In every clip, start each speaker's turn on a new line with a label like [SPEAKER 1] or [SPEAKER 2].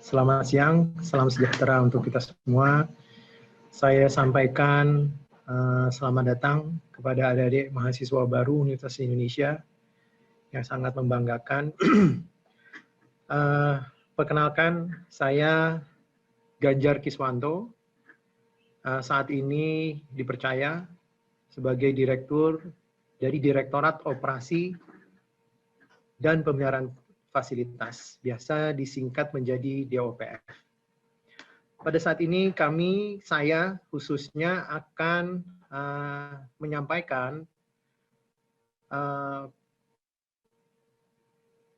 [SPEAKER 1] Selamat siang, salam sejahtera untuk kita semua. Saya sampaikan selamat datang kepada adik-adik mahasiswa baru Universitas Indonesia yang sangat membanggakan. Perkenalkan, saya Ganjar Kiswanto. Saat ini dipercaya sebagai Direktur dari Direktorat Operasi dan Pemeliharaan Fasilitas, biasa disingkat menjadi DOPF. Pada saat ini saya khususnya akan menyampaikan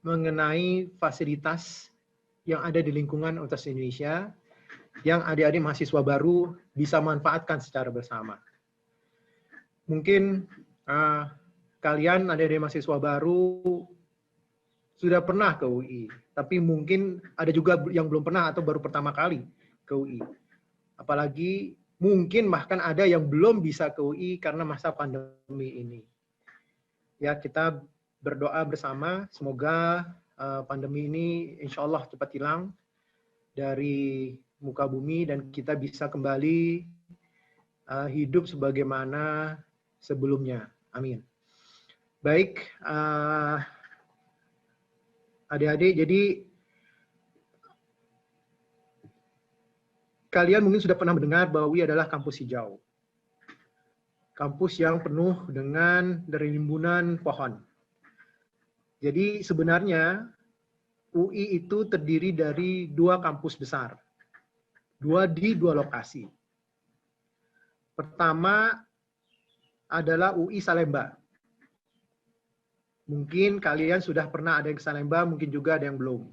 [SPEAKER 1] mengenai fasilitas yang ada di lingkungan Universitas Indonesia yang adik-adik mahasiswa baru bisa manfaatkan secara bersama. Mungkin kalian adik-adik mahasiswa baru sudah pernah ke UI, tapi mungkin ada juga yang belum pernah atau baru pertama kali ke UI. Apalagi mungkin bahkan ada yang belum bisa ke UI karena masa pandemi ini. Ya, kita berdoa bersama semoga pandemi ini insya Allah cepat hilang dari muka bumi dan kita bisa kembali hidup sebagaimana sebelumnya. Amin. Baik, adik-adik, jadi kalian mungkin sudah pernah mendengar bahwa UI adalah kampus hijau. Kampus yang penuh dengan rimbunan pohon. Jadi sebenarnya UI itu terdiri dari dua kampus besar. Di dua lokasi. Pertama adalah UI Salemba. Mungkin kalian sudah pernah ada yang ke Salemba, mungkin juga ada yang belum.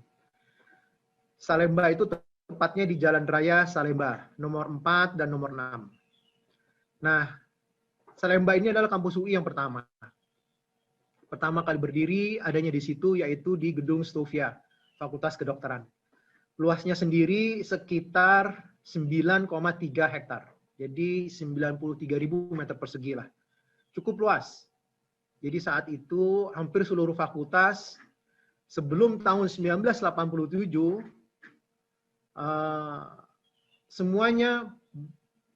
[SPEAKER 1] Salemba itu tepatnya di Jalan Raya Salemba, nomor 4 dan nomor 6. Nah, Salemba ini adalah kampus UI yang pertama. Pertama kali berdiri adanya di situ, yaitu di Gedung Stovia, Fakultas Kedokteran. Luasnya sendiri sekitar 9,3 hektar. Jadi 93.000 meter persegi lah. Cukup luas. Jadi saat itu hampir seluruh fakultas sebelum tahun 1987 semuanya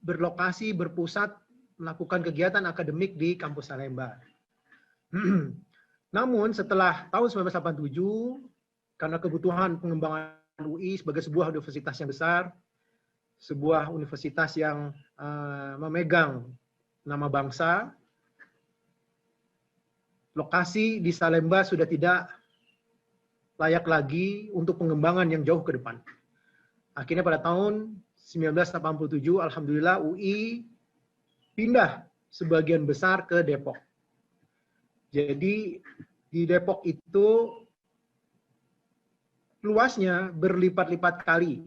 [SPEAKER 1] berlokasi, berpusat melakukan kegiatan akademik di kampus Salemba. Namun setelah tahun 1987, karena kebutuhan pengembangan UI sebagai sebuah universitas yang besar, sebuah universitas yang memegang nama bangsa, lokasi di Salemba sudah tidak layak lagi untuk pengembangan yang jauh ke depan. Akhirnya pada tahun 1987, alhamdulillah UI pindah sebagian besar ke Depok. Jadi di Depok itu luasnya berlipat-lipat kali,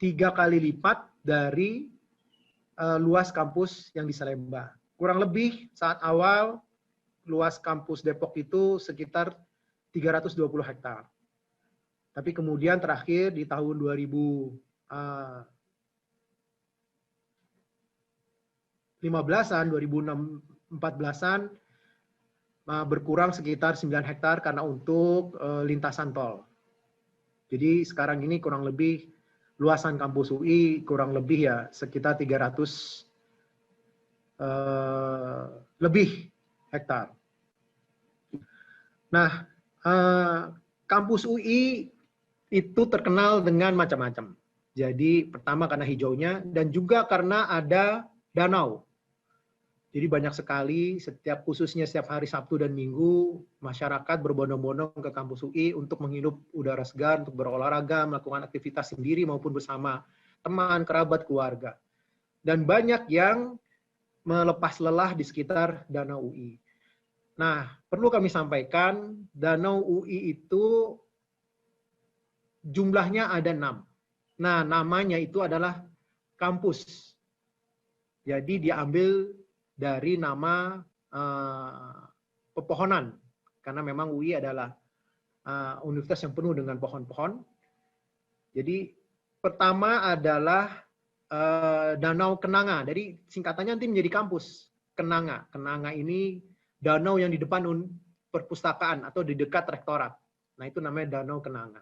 [SPEAKER 1] 3 kali lipat dari luas kampus yang di Salemba. Kurang lebih saat awal luas kampus Depok itu sekitar 320 hektar. Tapi kemudian terakhir di tahun 2015-an, 2014-an berkurang sekitar 9 hektar karena untuk lintasan tol. Jadi sekarang ini kurang lebih luasan kampus UI kurang lebih ya sekitar 300 lebih hektar. Nah, kampus UI itu terkenal dengan macam-macam. Jadi pertama karena hijaunya dan juga karena ada danau. Jadi banyak sekali khususnya setiap hari Sabtu dan Minggu masyarakat berbondong-bondong ke kampus UI untuk menghirup udara segar, untuk berolahraga, melakukan aktivitas sendiri maupun bersama teman, kerabat, keluarga. Dan banyak yang melepas lelah di sekitar danau UI. Nah, perlu kami sampaikan, danau UI itu jumlahnya ada 6. Nah, namanya itu adalah kampus. Jadi diambil dari nama pepohonan. Karena memang UI adalah universitas yang penuh dengan pohon-pohon. Jadi pertama adalah Danau Kenanga. Jadi singkatannya nanti menjadi kampus Kenanga. Kenanga ini danau yang di depan perpustakaan atau di dekat rektorat. Nah, itu namanya Danau Kenanga.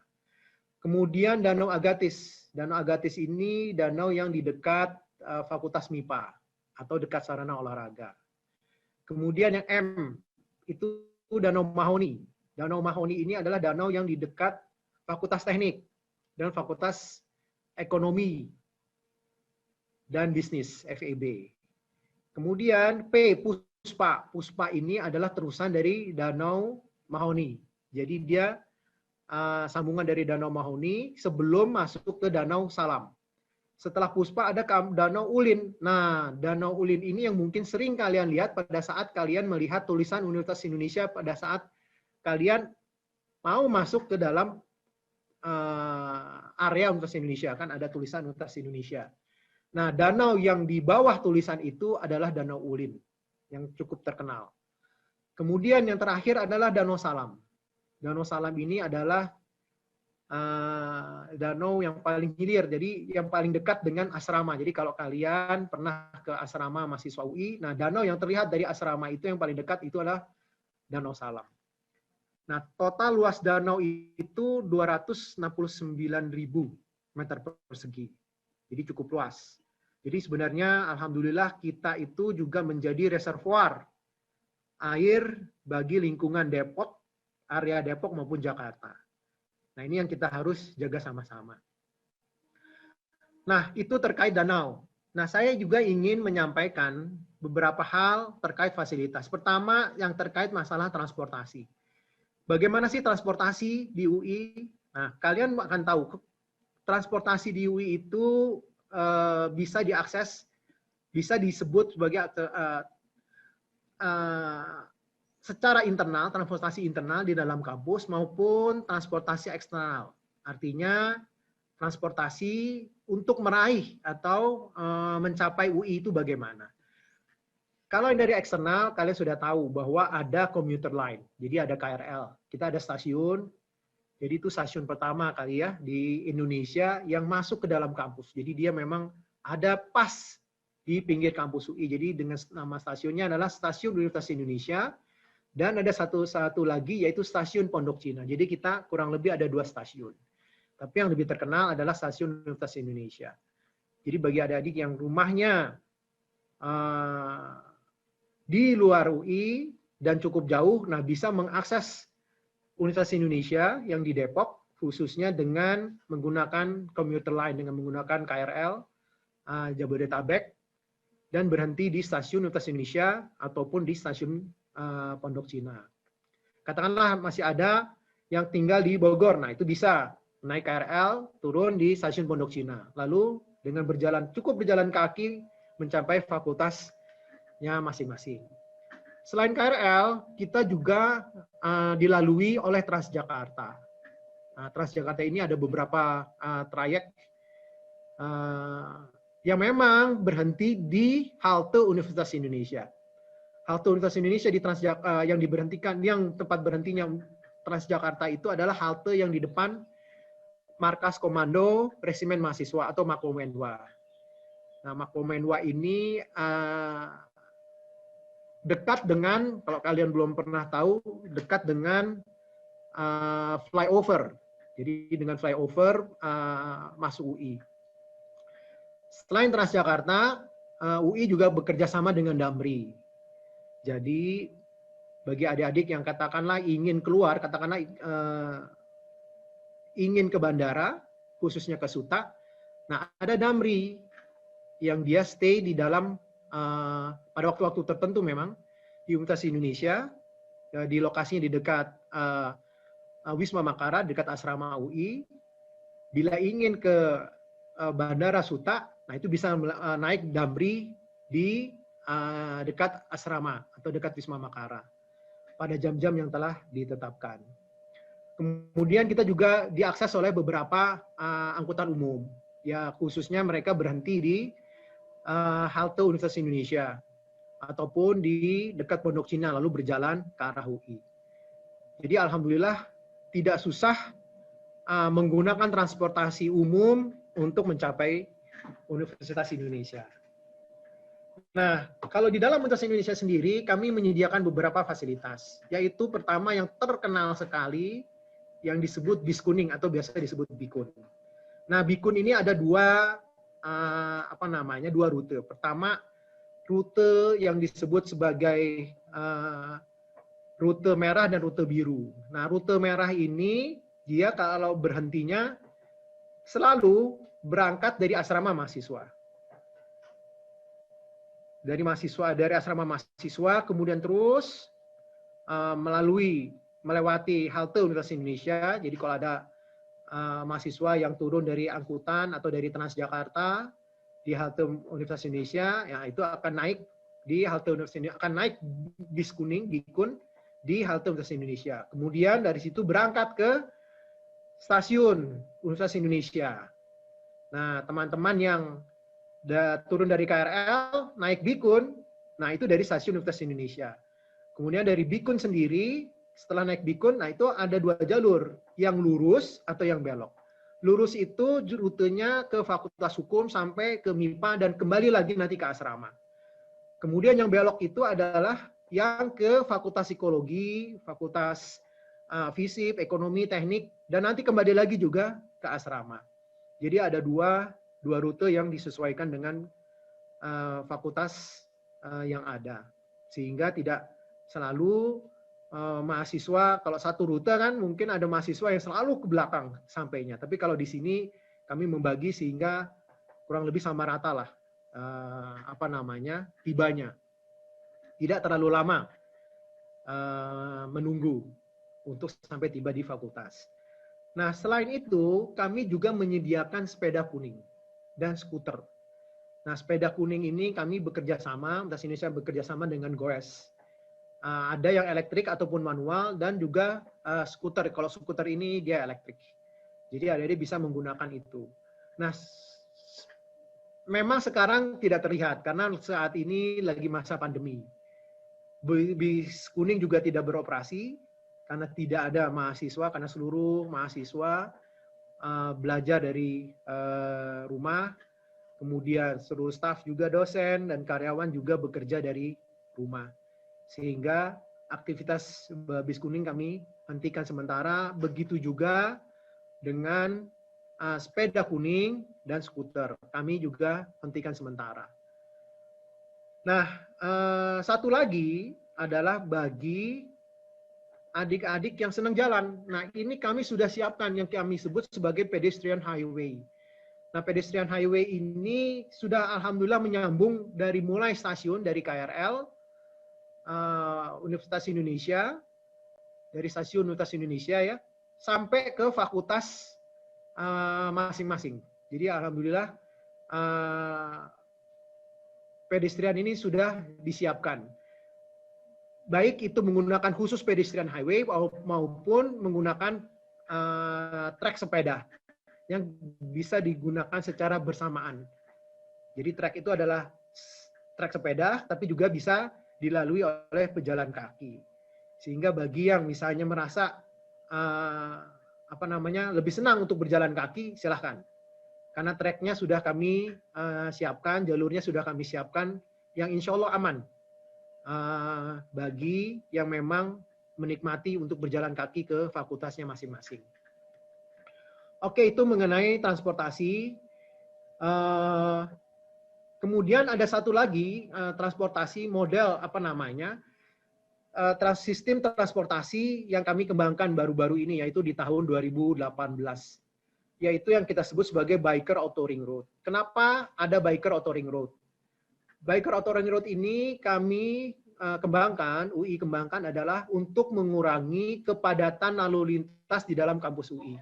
[SPEAKER 1] Kemudian Danau Agatis. Danau Agatis ini danau yang di dekat Fakultas MIPA atau dekat sarana olahraga. Kemudian yang M itu Danau Mahoni. Danau Mahoni ini adalah danau yang di dekat Fakultas Teknik dan Fakultas Ekonomi dan Bisnis FEB. Kemudian P Puspa. Puspa ini adalah terusan dari Danau Mahoni. Jadi dia sambungan dari Danau Mahoni sebelum masuk ke Danau Salam. Setelah Puspa ada Danau Ulin. Nah, Danau Ulin ini yang mungkin sering kalian lihat pada saat kalian melihat tulisan Universitas Indonesia pada saat kalian mau masuk ke dalam area Universitas Indonesia. Kan ada tulisan Universitas Indonesia. Nah, danau yang di bawah tulisan itu adalah Danau Ulin yang cukup terkenal. Kemudian yang terakhir adalah Danau Salam. Danau Salam ini adalah danau yang paling hilir, jadi yang paling dekat dengan asrama. Jadi kalau kalian pernah ke asrama mahasiswa UI, nah danau yang terlihat dari asrama itu yang paling dekat itu adalah Danau Salam. Nah, total luas danau itu 269.000 meter persegi. Jadi cukup luas. Jadi sebenarnya alhamdulillah kita itu juga menjadi reservoir air bagi lingkungan Depok, area Depok maupun Jakarta. Nah, ini yang kita harus jaga sama-sama. Nah, itu terkait danau. Nah, saya juga ingin menyampaikan beberapa hal terkait fasilitas. Pertama, yang terkait masalah transportasi. Bagaimana sih transportasi di UI? Nah, kalian akan tahu, transportasi di UI itu bisa diakses, bisa disebut sebagai secara internal, transportasi internal di dalam kampus maupun transportasi eksternal. Artinya transportasi untuk meraih atau mencapai UI itu bagaimana. Kalau yang dari eksternal, kalian sudah tahu bahwa ada commuter line. Jadi ada KRL. Kita ada stasiun. Jadi itu stasiun pertama kali ya di Indonesia yang masuk ke dalam kampus. Jadi dia memang ada pas di pinggir kampus UI. Jadi dengan nama stasiunnya adalah Stasiun Universitas Indonesia. Dan ada satu lagi yaitu Stasiun Pondok Cina. Jadi kita kurang lebih ada 2 stasiun. Tapi yang lebih terkenal adalah Stasiun Universitas Indonesia. Jadi bagi adik-adik yang rumahnya di luar UI dan cukup jauh, nah bisa mengakses Universitas Indonesia yang di Depok, khususnya dengan menggunakan commuter line, dengan menggunakan KRL Jabodetabek, dan berhenti di stasiun Universitas Indonesia ataupun di stasiun Pondok Cina. Katakanlah masih ada yang tinggal di Bogor, nah itu bisa naik KRL, turun di stasiun Pondok Cina. Lalu dengan cukup berjalan kaki mencapai fakultasnya masing-masing. Selain KRL, kita juga dilalui oleh Transjakarta. Nah, Transjakarta ini ada beberapa trayek yang memang berhenti di halte Universitas Indonesia. Halte Universitas Indonesia di yang diberhentikan, yang tempat berhentinya Transjakarta itu adalah halte yang di depan Markas Komando Resimen Mahasiswa atau Makomenwa. Nah, Makomenwa ini dekat dengan, kalau kalian belum pernah tahu, dekat dengan flyover. Jadi dengan flyover masuk UI. Selain Transjakarta, UI juga bekerja sama dengan Damri. Jadi bagi adik-adik yang katakanlah ingin keluar, katakanlah ingin ke bandara, khususnya ke Suta, nah ada Damri yang dia stay di dalam pada waktu-waktu tertentu memang di Universitas Indonesia, di lokasinya di dekat Wisma Makara, dekat asrama UI. Bila ingin ke Bandara Suta, nah itu bisa naik Damri di dekat asrama atau dekat Wisma Makara pada jam-jam yang telah ditetapkan. Kemudian kita juga diakses oleh beberapa angkutan umum, ya khususnya mereka berhenti di halte Universitas Indonesia ataupun di dekat Pondok Cina lalu berjalan ke arah UI. Jadi alhamdulillah tidak susah menggunakan transportasi umum untuk mencapai Universitas Indonesia. Nah, kalau di dalam Universitas Indonesia sendiri kami menyediakan beberapa fasilitas, yaitu pertama yang terkenal sekali yang disebut bis kuning atau biasa disebut bikun. Nah, bikun ini ada dua dua rute. Pertama, rute yang disebut sebagai rute merah dan rute biru. Nah, rute merah ini dia kalau berhentinya selalu berangkat dari asrama mahasiswa. Dari asrama mahasiswa, kemudian terus melewati halte Universitas Indonesia. Jadi kalau ada mahasiswa yang turun dari angkutan atau dari Transjakarta di halte Universitas Indonesia, ya itu akan naik di halte Universitas Indonesia, akan naik bis kuning, bikun di halte Universitas Indonesia. Kemudian dari situ berangkat ke stasiun Universitas Indonesia. Nah, teman-teman yang turun dari KRL, naik bikun, nah itu dari stasiun Universitas Indonesia. Kemudian dari bikun sendiri, setelah naik bikun, nah itu ada dua jalur, yang lurus atau yang belok. Lurus itu rutenya ke Fakultas Hukum sampai ke MIPA dan kembali lagi nanti ke asrama. Kemudian yang belok itu adalah yang ke Fakultas Psikologi, Fakultas Fisip, Ekonomi, Teknik, dan nanti kembali lagi juga ke asrama. Jadi ada dua rute yang disesuaikan dengan fakultas yang ada. Sehingga tidak selalu mahasiswa, kalau satu rute kan mungkin ada mahasiswa yang selalu ke belakang sampainya. Tapi kalau di sini kami membagi sehingga kurang lebih sama rata lah tibanya. Tidak terlalu lama menunggu untuk sampai tiba di fakultas. Nah, selain itu kami juga menyediakan sepeda kuning dan skuter. Nah, sepeda kuning ini kami bekerja sama, Universitas Indonesia bekerja sama dengan Goes. Ada yang elektrik ataupun manual dan juga skuter. Kalau skuter ini dia elektrik. Jadi adik-adik bisa menggunakan itu. Nah, memang sekarang tidak terlihat karena saat ini lagi masa pandemi. Bis kuning juga tidak beroperasi karena tidak ada mahasiswa, karena seluruh mahasiswa belajar dari rumah. Kemudian seluruh staf juga dosen dan karyawan juga bekerja dari rumah. Sehingga aktivitas bis kuning kami hentikan sementara, begitu juga dengan sepeda kuning dan skuter. Kami juga hentikan sementara. Nah, satu lagi adalah bagi adik-adik yang senang jalan. Nah, ini kami sudah siapkan yang kami sebut sebagai pedestrian highway. Nah, pedestrian highway ini sudah alhamdulillah menyambung dari mulai stasiun, dari KRL, Universitas Indonesia, dari stasiun Universitas Indonesia ya, sampai ke fakultas masing-masing. Jadi alhamdulillah pedestrian ini sudah disiapkan. Baik itu menggunakan khusus pedestrian highway maupun menggunakan trek sepeda yang bisa digunakan secara bersamaan. Jadi trek itu adalah trek sepeda, tapi juga bisa dilalui oleh pejalan kaki. Sehingga bagi yang misalnya merasa lebih senang untuk berjalan kaki, silahkan. Karena treknya sudah kami siapkan, jalurnya sudah kami siapkan, yang insya Allah aman bagi yang memang menikmati untuk berjalan kaki ke fakultasnya masing-masing. Oke, itu mengenai transportasi. Kemudian ada satu lagi transportasi model sistem transportasi yang kami kembangkan baru-baru ini, yaitu di tahun 2018. Yaitu yang kita sebut sebagai Biker Auto Ring Road. Kenapa ada Biker Auto Ring Road? Biker Auto Ring Road ini kami UI kembangkan adalah untuk mengurangi kepadatan lalu lintas di dalam kampus UI.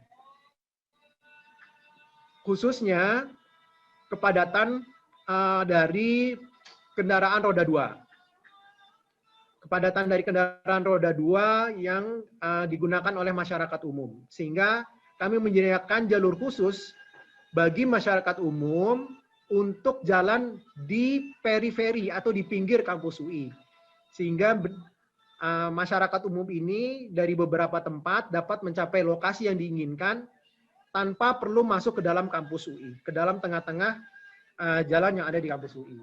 [SPEAKER 1] Khususnya kepadatan dari kendaraan roda 2. Kepadatan dari kendaraan roda 2 yang digunakan oleh masyarakat umum. Sehingga kami menyediakan jalur khusus bagi masyarakat umum untuk jalan di periferi atau di pinggir kampus UI. Sehingga masyarakat umum ini dari beberapa tempat dapat mencapai lokasi yang diinginkan tanpa perlu masuk ke dalam kampus UI, ke dalam tengah-tengah jalan yang ada di kampus UI.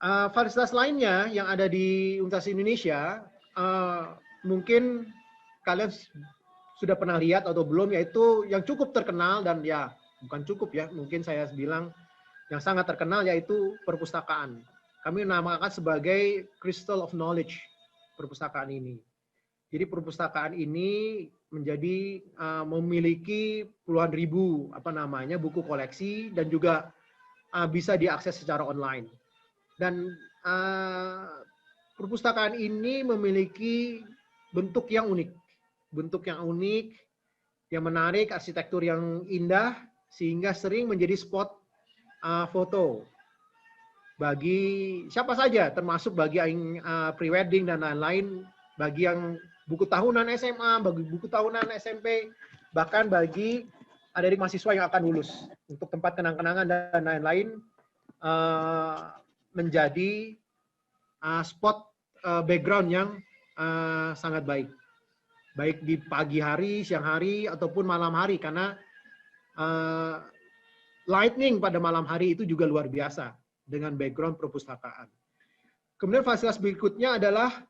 [SPEAKER 1] Fasilitas lainnya yang ada di Universitas Indonesia, mungkin kalian sudah pernah lihat atau belum, yaitu yang cukup terkenal dan ya bukan cukup ya, mungkin saya bilang yang sangat terkenal yaitu perpustakaan. Kami namakan sebagai Crystal of Knowledge perpustakaan ini. Jadi perpustakaan ini menjadi memiliki puluhan ribu buku koleksi dan juga bisa diakses secara online. Dan perpustakaan ini memiliki bentuk yang unik, yang menarik, arsitektur yang indah, sehingga sering menjadi spot foto bagi siapa saja, termasuk bagi yang pre-wedding dan lain-lain, bagi yang buku tahunan SMA, bagi buku tahunan SMP, bahkan bagi adik mahasiswa yang akan lulus, untuk tempat kenang-kenangan dan lain-lain, menjadi spot background yang sangat baik. Baik di pagi hari, siang hari, ataupun malam hari, karena lightning pada malam hari itu juga luar biasa dengan background perpustakaan. Kemudian fasilitas berikutnya adalah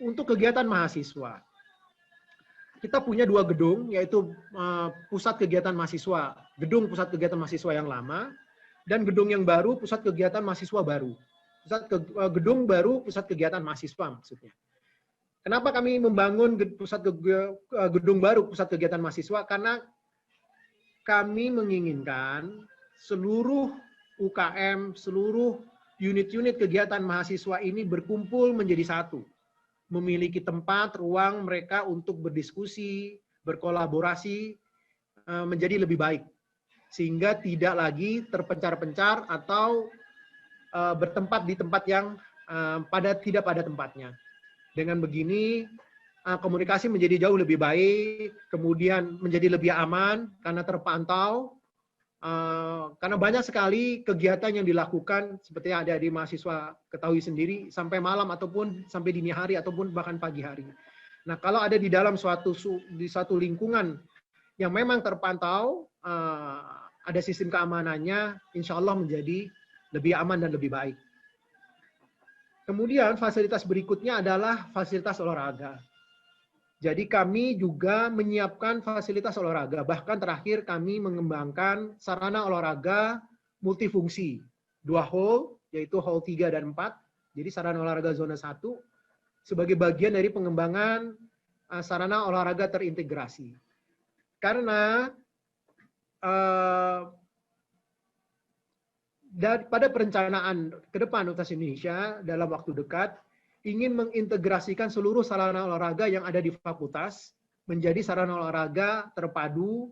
[SPEAKER 1] untuk kegiatan mahasiswa. Kita punya 2 gedung, yaitu pusat kegiatan mahasiswa, gedung pusat kegiatan mahasiswa yang lama, dan gedung yang baru, pusat kegiatan mahasiswa baru. Gedung baru, pusat kegiatan mahasiswa maksudnya. Kenapa kami membangun gedung baru, pusat kegiatan mahasiswa? Karena kami menginginkan seluruh UKM, seluruh unit-unit kegiatan mahasiswa ini berkumpul menjadi satu. Memiliki tempat, ruang mereka untuk berdiskusi, berkolaborasi, menjadi lebih baik. Sehingga tidak lagi terpencar-pencar atau bertempat di tempat yang tidak pada tempatnya. Dengan begini, komunikasi menjadi jauh lebih baik, kemudian menjadi lebih aman karena terpantau, karena banyak sekali kegiatan yang dilakukan seperti yang ada di mahasiswa ketahui sendiri sampai malam ataupun sampai dini hari ataupun bahkan pagi hari. Nah, kalau ada di dalam suatu lingkungan yang memang terpantau, ada sistem keamanannya, insya Allah menjadi lebih aman dan lebih baik. Kemudian fasilitas berikutnya adalah fasilitas olahraga. Jadi kami juga menyiapkan fasilitas olahraga. Bahkan terakhir kami mengembangkan sarana olahraga multifungsi. 2 hall, yaitu hall 3 dan 4. Jadi sarana olahraga zona 1 sebagai bagian dari pengembangan sarana olahraga terintegrasi. Karena pada perencanaan ke depan Universitas Indonesia dalam waktu dekat ingin mengintegrasikan seluruh sarana olahraga yang ada di fakultas menjadi sarana olahraga terpadu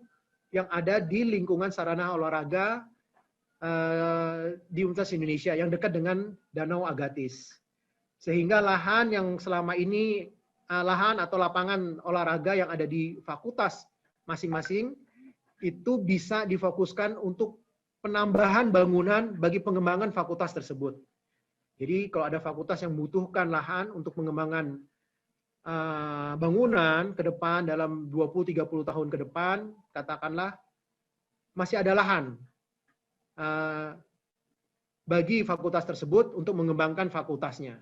[SPEAKER 1] yang ada di lingkungan sarana olahraga di Universitas Indonesia yang dekat dengan Danau Agatis. Sehingga lahan yang selama ini, lahan atau lapangan olahraga yang ada di fakultas masing-masing itu bisa difokuskan untuk penambahan bangunan bagi pengembangan fakultas tersebut. Jadi kalau ada fakultas yang membutuhkan lahan untuk pengembangan bangunan ke depan dalam 20-30 tahun ke depan, katakanlah masih ada lahan bagi fakultas tersebut untuk mengembangkan fakultasnya.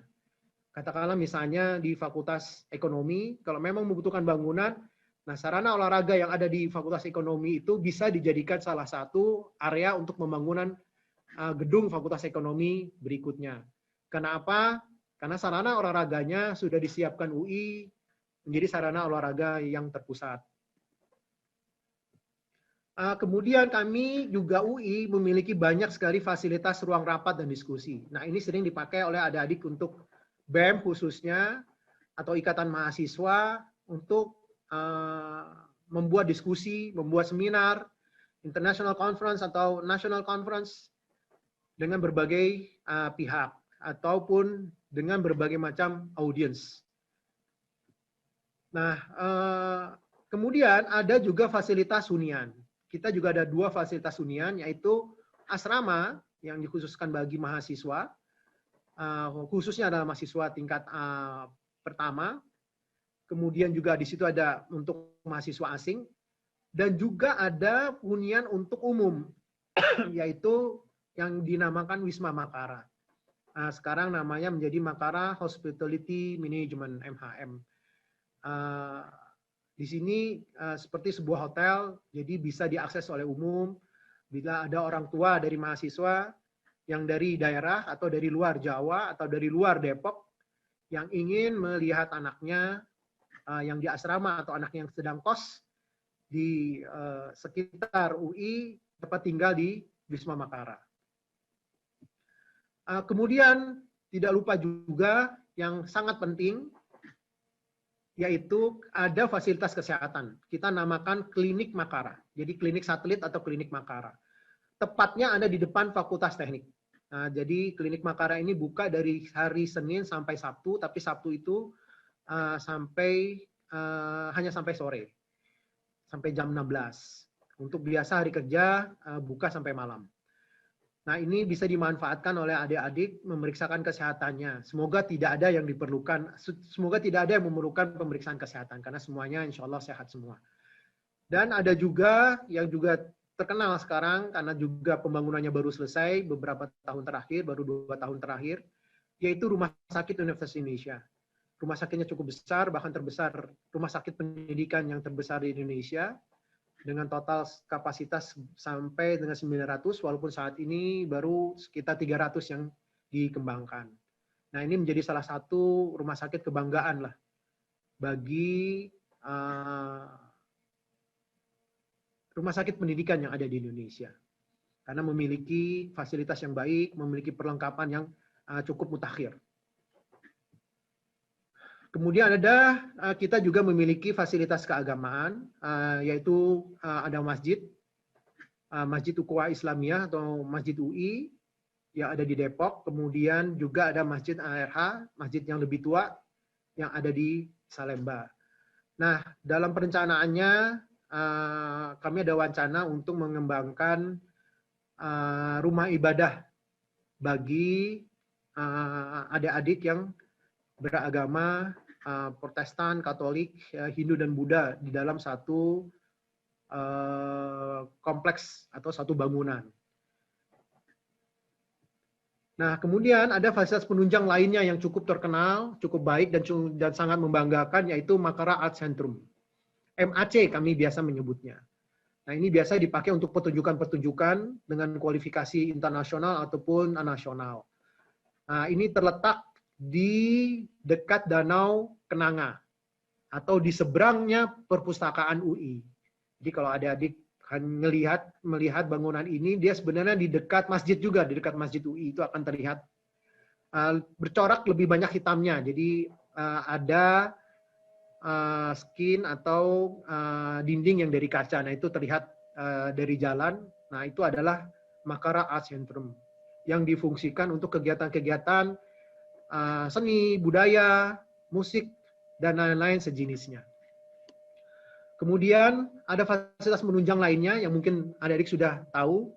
[SPEAKER 1] Katakanlah misalnya di fakultas ekonomi, kalau memang membutuhkan bangunan, nah, sarana olahraga yang ada di Fakultas Ekonomi itu bisa dijadikan salah satu area untuk pembangunan gedung Fakultas Ekonomi berikutnya. Kenapa? Karena sarana olahraganya sudah disiapkan UI menjadi sarana olahraga yang terpusat. Kemudian kami juga UI memiliki banyak sekali fasilitas ruang rapat dan diskusi. Nah, ini sering dipakai oleh adik-adik untuk BEM khususnya atau ikatan mahasiswa untuk membuat diskusi, membuat seminar, international conference atau national conference dengan berbagai pihak ataupun dengan berbagai macam audiens. Nah, kemudian ada juga fasilitas hunian. Kita juga ada 2 fasilitas hunian, yaitu asrama yang dikhususkan bagi mahasiswa, khususnya adalah mahasiswa tingkat pertama. Kemudian juga di situ ada untuk mahasiswa asing, dan juga ada hunian untuk umum, yaitu yang dinamakan Wisma Makara. Sekarang namanya menjadi Makara Hospitality Management MHM. Di sini seperti sebuah hotel, jadi bisa diakses oleh umum. Bila ada orang tua dari mahasiswa yang dari daerah atau dari luar Jawa atau dari luar Depok yang ingin melihat anaknya yang di asrama atau anaknya yang sedang kos di sekitar UI dapat tinggal di Wisma Makara. Kemudian tidak lupa juga yang sangat penting, yaitu ada fasilitas kesehatan. Kita namakan klinik Makara. Jadi klinik satelit atau klinik Makara. Tepatnya ada di depan Fakultas Teknik. Jadi klinik Makara ini buka dari hari Senin sampai Sabtu, tapi Sabtu itu hanya sampai sore, sampai jam 16. Untuk biasa hari kerja buka sampai malam. Nah, ini bisa dimanfaatkan oleh adik-adik memeriksakan kesehatannya. Semoga tidak ada yang memerlukan pemeriksaan kesehatan, karena semuanya insya Allah sehat semua. Dan ada juga yang juga terkenal sekarang, karena juga pembangunannya baru selesai beberapa tahun terakhir, baru 2 tahun terakhir, yaitu Rumah Sakit Universitas Indonesia. Rumah sakitnya cukup besar, bahkan terbesar, rumah sakit pendidikan yang terbesar di Indonesia, dengan total kapasitas sampai dengan 900, walaupun saat ini baru sekitar 300 yang dikembangkan. Nah, ini menjadi salah satu rumah sakit kebanggaan lah bagi rumah sakit pendidikan yang ada di Indonesia. Karena memiliki fasilitas yang baik, memiliki perlengkapan yang cukup mutakhir. Kemudian kita juga memiliki fasilitas keagamaan, yaitu ada masjid, Masjid Ukhuwah Islamiyah atau Masjid UI yang ada di Depok. Kemudian juga ada Masjid ARH, masjid yang lebih tua yang ada di Salemba. Nah, dalam perencanaannya kami ada wacana untuk mengembangkan rumah ibadah bagi adik-adik yang beragama Protestan, Katolik, Hindu, dan Buddha di dalam satu kompleks atau satu bangunan. Nah, kemudian ada fasilitas penunjang lainnya yang cukup terkenal, cukup baik, dan sangat membanggakan, yaitu Makara Art Centrum. MAC kami biasa menyebutnya. Nah, ini biasa dipakai untuk pertunjukan-pertunjukan dengan kualifikasi internasional ataupun nasional. Nah, ini terletak di dekat Danau Kenanga atau di seberangnya perpustakaan UI. Jadi kalau adik-adik melihat bangunan ini, dia sebenarnya di dekat masjid juga, di dekat Masjid UI itu akan terlihat bercorak lebih banyak hitamnya. Jadi ada skin atau dinding yang dari kaca. Nah, itu terlihat dari jalan. Nah, itu adalah Makara Art Centrum yang difungsikan untuk kegiatan-kegiatan seni, budaya, musik, dan lain-lain sejenisnya. Kemudian ada fasilitas penunjang lainnya yang mungkin adik-adik sudah tahu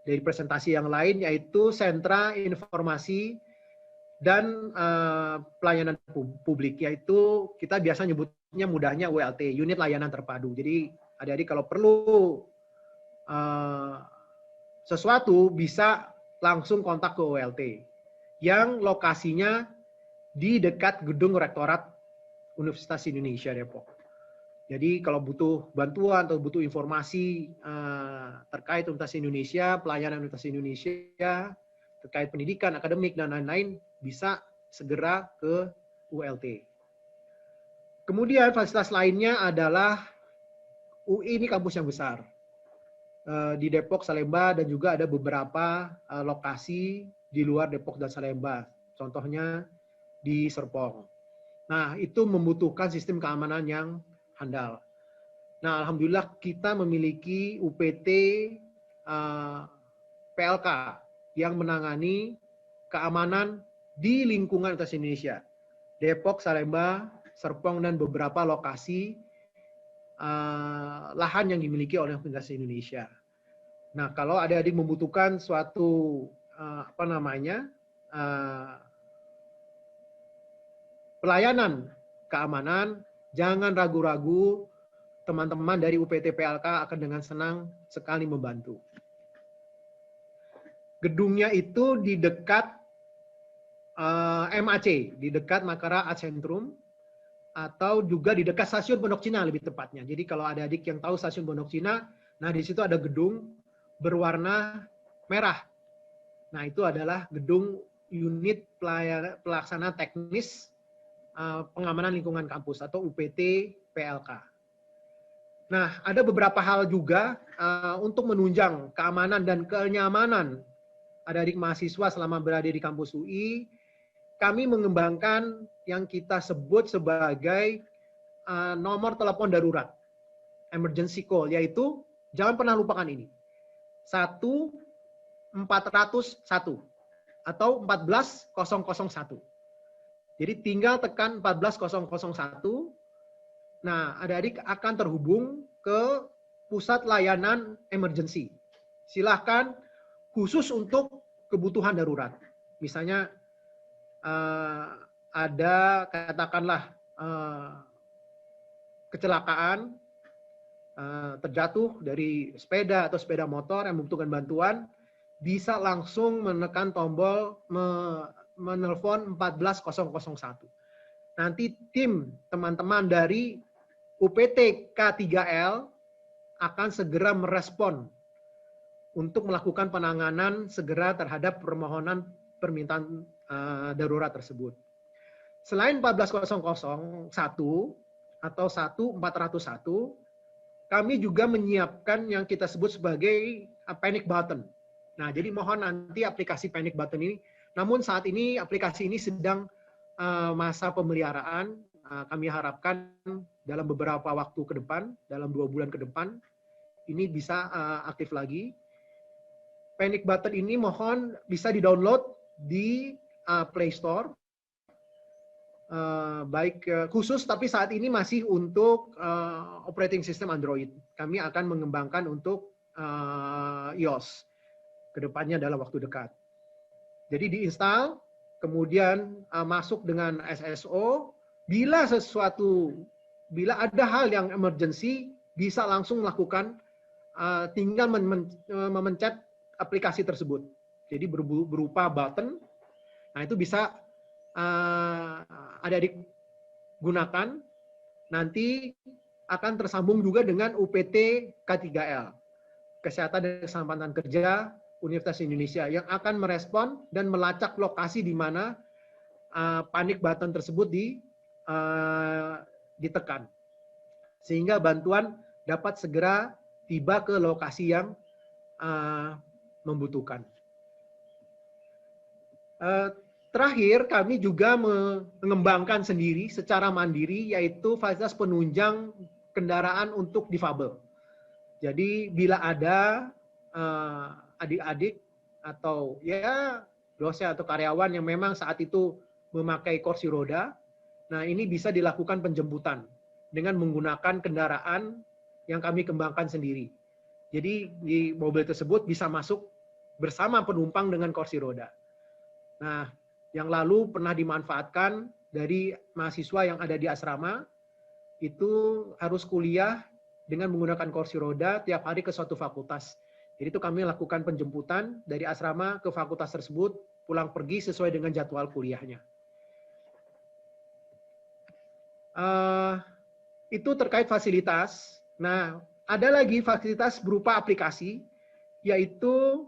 [SPEAKER 1] dari presentasi yang lain, yaitu sentra informasi dan pelayanan publik, yaitu kita biasa nyebutnya mudahnya ULT, unit layanan terpadu. Jadi adik-adik kalau perlu sesuatu bisa langsung kontak ke ULT yang lokasinya di dekat gedung Rektorat Universitas Indonesia Depok. Jadi kalau butuh bantuan atau butuh informasi terkait Universitas Indonesia, pelayanan Universitas Indonesia, terkait pendidikan, akademik, dan lain-lain, bisa segera ke ULT. Kemudian fasilitas lainnya adalah UI ini kampus yang besar. Di Depok, Salemba, dan juga ada beberapa lokasi di luar Depok dan Salemba. Contohnya di Serpong. Nah, itu membutuhkan sistem keamanan yang handal. Nah, alhamdulillah kita memiliki UPT PLK yang menangani keamanan di lingkungan Universitas Indonesia. Depok, Salemba, Serpong, dan beberapa lokasi lahan yang dimiliki oleh Universitas Indonesia. Nah, kalau adik-adik membutuhkan suatu pelayanan keamanan, jangan ragu-ragu, teman-teman dari UPT PLK akan dengan senang sekali membantu. Gedungnya itu di dekat MAC, di dekat Makara Art Centrum, atau juga di dekat stasiun Pondok Cina lebih tepatnya. Jadi kalau ada adik yang tahu stasiun Pondok Cina, nah di situ ada gedung berwarna merah. Nah itu adalah gedung unit pelaksana teknis pengamanan lingkungan kampus atau UPT PLK. Nah ada beberapa hal juga untuk menunjang keamanan dan kenyamanan adik-adik mahasiswa selama berada di kampus UI. Kami mengembangkan yang kita sebut sebagai nomor telepon darurat, emergency call, yaitu jangan pernah lupakan ini, 1401 atau 14001. Jadi tinggal tekan 14001, nah adik-adik akan terhubung ke pusat layanan emergency. Silahkan khusus untuk kebutuhan darurat. Misalnya ada katakanlah kecelakaan, terjatuh dari sepeda atau sepeda motor yang membutuhkan bantuan, bisa langsung menekan tombol menelpon 14001. Nanti tim teman-teman dari UPT K3L akan segera merespon untuk melakukan penanganan segera terhadap permohonan permintaan darurat tersebut. Selain 14001 atau 1401, kami juga menyiapkan yang kita sebut sebagai panic button. Nah, jadi mohon nanti aplikasi panic button ini, namun saat ini aplikasi ini sedang masa pemeliharaan. Kami harapkan dalam beberapa waktu ke depan, dalam 2 bulan ke depan, ini bisa aktif lagi. Panic button ini mohon bisa di-download di Play Store, baik khusus, tapi saat ini masih untuk operating system Android. Kami akan mengembangkan untuk iOS kedepannya dalam waktu dekat. Jadi diinstal, kemudian masuk dengan SSO. Bila ada hal yang emergency, bisa langsung melakukan, tinggal memencet aplikasi tersebut. Jadi berupa button. Nah itu bisa adik-adik gunakan, nanti akan tersambung juga dengan UPT K3L, Kesehatan dan Keselamatan Kerja Universitas Indonesia, yang akan merespon dan melacak lokasi di mana panic button tersebut ditekan, sehingga bantuan dapat segera tiba ke lokasi yang membutuhkan. Terakhir, kami juga mengembangkan sendiri secara mandiri, yaitu fasilitas penunjang kendaraan untuk difabel. Jadi bila ada adik-adik atau ya dosen atau karyawan yang memang saat itu memakai kursi roda, nah ini bisa dilakukan penjemputan dengan menggunakan kendaraan yang kami kembangkan sendiri. Jadi di mobil tersebut bisa masuk bersama penumpang dengan kursi roda. Nah, yang lalu pernah dimanfaatkan dari mahasiswa yang ada di asrama, itu harus kuliah dengan menggunakan kursi roda tiap hari ke suatu fakultas. Jadi itu kami lakukan penjemputan dari asrama ke fakultas tersebut, pulang pergi sesuai dengan jadwal kuliahnya. Itu terkait fasilitas. Nah, ada lagi fasilitas berupa aplikasi, yaitu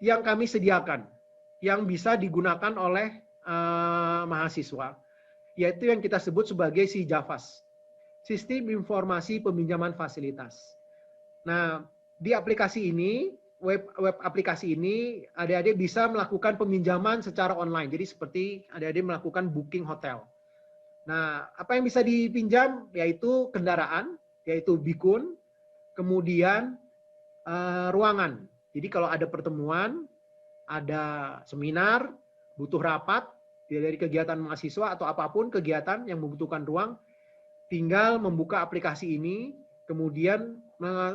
[SPEAKER 1] yang kami sediakan, yang bisa digunakan oleh mahasiswa, yaitu yang kita sebut sebagai SIJAFAS, Sistem Informasi Peminjaman Fasilitas. Nah, di aplikasi ini, web aplikasi ini, adik-adik bisa melakukan peminjaman secara online. Jadi seperti adik-adik melakukan booking hotel. Nah, apa yang bisa dipinjam? Yaitu kendaraan, yaitu bikun, kemudian ruangan. Jadi kalau ada pertemuan, ada seminar, butuh rapat, dari kegiatan mahasiswa atau apapun kegiatan yang membutuhkan ruang, tinggal membuka aplikasi ini, kemudian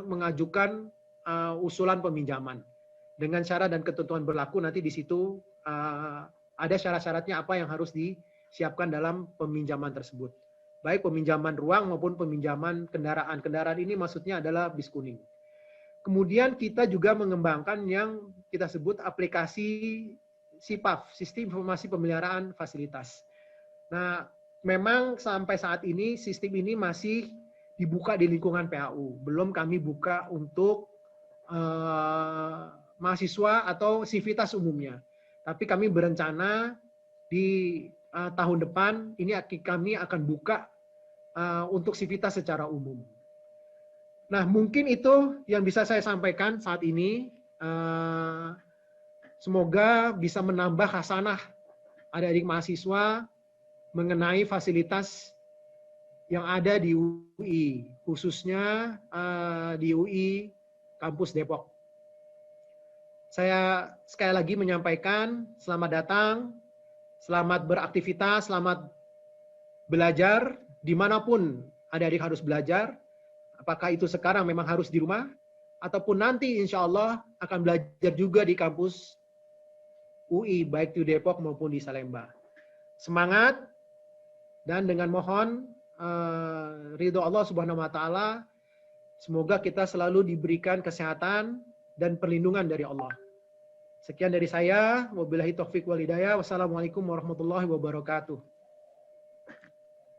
[SPEAKER 1] mengajukan usulan peminjaman. Dengan syarat dan ketentuan berlaku, nanti di situ ada syarat-syaratnya apa yang harus disiapkan dalam peminjaman tersebut. Baik peminjaman ruang maupun peminjaman kendaraan. Kendaraan ini maksudnya adalah bis kuning. Kemudian kita juga mengembangkan yang kita sebut aplikasi SIPAF, Sistem Informasi Pemeliharaan Fasilitas. Nah, memang sampai saat ini sistem ini masih dibuka di lingkungan PAU. Belum kami buka untuk mahasiswa atau sivitas umumnya. Tapi kami berencana di tahun depan ini kami akan buka untuk sivitas secara umum. Nah, mungkin itu yang bisa saya sampaikan saat ini. Semoga bisa menambah khasanah adik-adik mahasiswa mengenai fasilitas yang ada di UI, khususnya di UI Kampus Depok. Saya sekali lagi menyampaikan selamat datang, selamat beraktivitas, selamat belajar, dimanapun adik-adik harus belajar, apakah itu sekarang memang harus di rumah, ataupun nanti insya Allah akan belajar juga di kampus UI, baik di Depok maupun di Salemba. Semangat, dan dengan mohon ridho Allah Subhanahu wa Ta'ala, semoga kita selalu diberikan kesehatan dan perlindungan dari Allah. Sekian dari saya. Wabillahi taufiq wal hidayah. Wassalamualaikum warahmatullahi wabarakatuh.